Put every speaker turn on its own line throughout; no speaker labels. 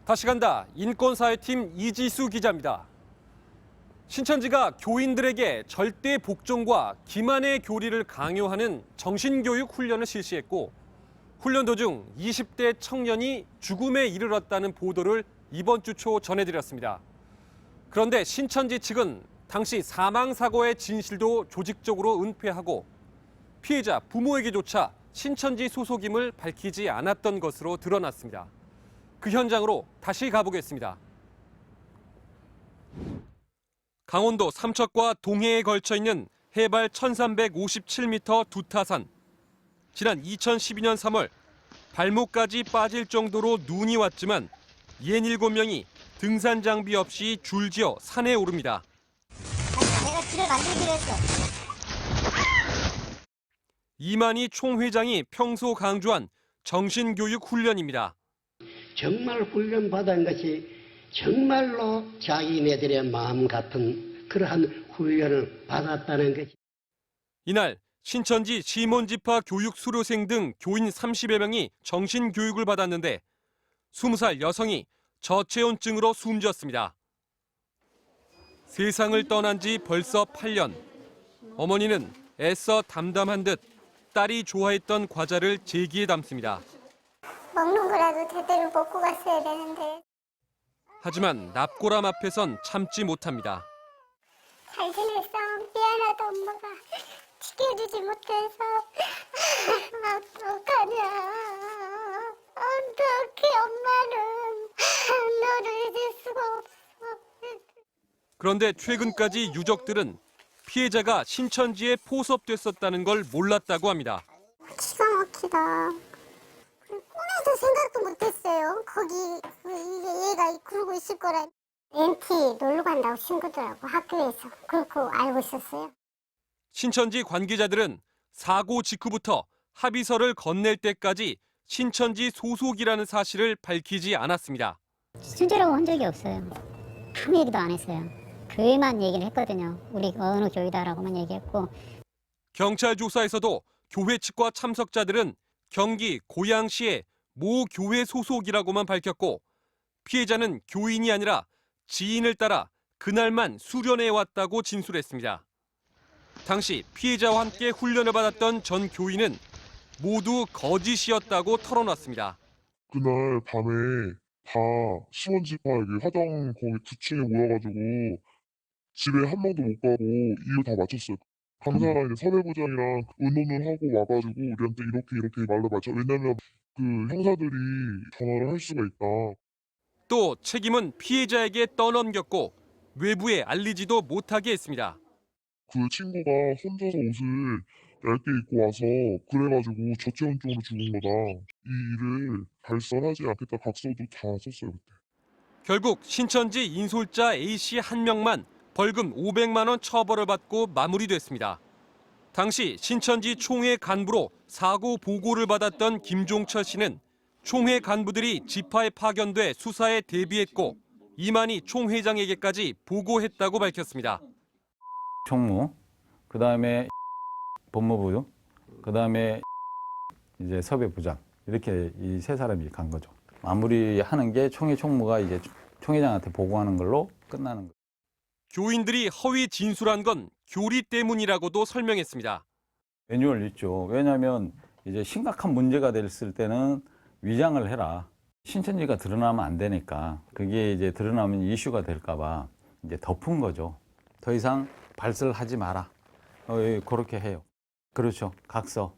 다시 간다. 인권사회팀 이지수 기자입니다. 신천지가 교인들에게 절대 복종과 기만의 교리를 강요하는 정신교육 훈련을 실시했고, 훈련 도중 20대 청년이 죽음에 이르렀다는 보도를 이번 주 초 전해드렸습니다. 그런데 신천지 측은 당시 사망 사고의 진실도 조직적으로 은폐하고 피해자 부모에게조차 신천지 소속임을 밝히지 않았던 것으로 드러났습니다. 그 현장으로 다시 가보겠습니다. 강원도 삼척과 동해에 걸쳐 있는 해발 1357m 두타산. 지난 2012년 3월 발목까지 빠질 정도로 눈이 왔지만 67명이 등산 장비 없이 줄지어 산에 오릅니다.
내가 길을 만들기로 했어.
이만희 총회장이 평소 강조한 정신교육 훈련입니다.
정말 훈련받은 것이 정말로 자기네들의 마음 같은 그러한 훈련을 받았다는 것이.
이날 신천지 시몬지파 교육 수료생 등 교인 30여 명이 정신교육을 받았는데 20살 여성이 저체온증으로 숨졌습니다. 세상을 떠난 지 벌써 8년. 어머니는 애써 담담한 듯 딸이 좋아했던 과자를 제기에 담습니다.
먹는 거라도 제대로 먹고 갔어야 되는데.
하지만 납골함 앞에선 참지 못합니다.
잘 지냈어. 미안하다 엄마가 지켜주지 못해서. 어떡하냐. 어떡해 엄마는 너를 잊을 수가 없어.
그런데 최근까지 유족들은 피해자가 신천지에 포섭됐었다는 걸 몰랐다고 합니다.
기가 막히다. 꿈에도 생각도 못했어요. 거기 얘가 그러고 있을 거라. NT 놀러 간다고 친구들하고 학교에서 그렇고 알고 있었어요.
신천지 관계자들은 사고 직후부터 합의서를 건넬 때까지 신천지 소속이라는 사실을 밝히지 않았습니다.
순재라고 한 적이 없어요. 아무 얘기도 안 했어요. 교회만 얘기를 했거든요. 우리 어느 교회다라고만 얘기했고.
경찰 조사에서도 교회 측과 참석자들은 경기 고양시의 모 교회 소속이라고만 밝혔고 피해자는 교인이 아니라 지인을 따라 그날만 수련해 왔다고 진술했습니다. 당시 피해자와 함께 훈련을 받았던 전 교인은 모두 거짓이었다고 털어놨습니다.
그날 밤에 다 시원지파 화장 거기 9층에 모여가지고 집에 한 명도 못 가고 이유 다 맞췄어요. 강사가 이제 사회부장이랑 의논을 하고 와가지고 우리한테 이렇게 말로 맞춰. 왜냐면 그 형사들이 전화를 할 수가 있다.
또 책임은 피해자에게 떠넘겼고 외부에 알리지도 못하게 했습니다.
그 친구가 혼자서 옷을 얇게 입고 와서 그래가지고 저체온증으로 죽은 거다. 이 일을 발설하지 않겠다 각서도 다 썼어요 그때.
결국 신천지 인솔자 A씨 한 명만 벌금 500만 원 처벌을 받고 마무리됐습니다. 당시 신천지 총회 간부로 사고 보고를 받았던 김종철 씨는 총회 간부들이 지파에 파견돼 수사에 대비했고 이만희 총회장에게까지 보고했다고 밝혔습니다.
총무, 그다음에 법무부, 그다음에 이제 섭외부장 이렇게 이 세 사람이 간 거죠. 마무리하는 게 총회 총무가 이제 총회장한테 보고하는 걸로 끝나는 거죠.
교인들이 허위 진술한 건 교리 때문이라고도 설명했습니다.
매뉴얼 있죠. 왜냐하면 이제 심각한 문제가 됐을 때는 위장을 해라. 신천지가 드러나면 안 되니까 그게 이제 드러나면 이슈가 될까봐 이제 덮은 거죠. 더 이상 발설하지 마라. 그렇게 해요. 그렇죠. 각서.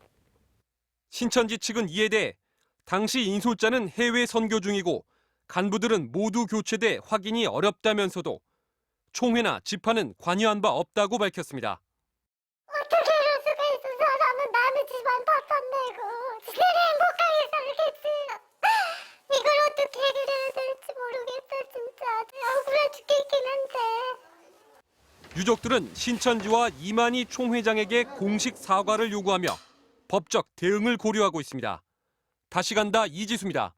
신천지 측은 이에 대해 당시 인솔자는 해외 선교 중이고 간부들은 모두 교체돼 확인이 어렵다면서도 총회나 집화는 관여한 바 없다고 밝혔습니다.
어떻게 이럴 수가 있어. 사람은 남의 집안 탓한내고 지들이 행복하게 살겠지. 이걸 어떻게 해결해야 될지 모르겠어 진짜. 억울해 죽겠긴 한데.
유족들은 신천지와 이만희 총회장에게 공식 사과를 요구하며 법적 대응을 고려하고 있습니다. 다시 간다 이지수입니다.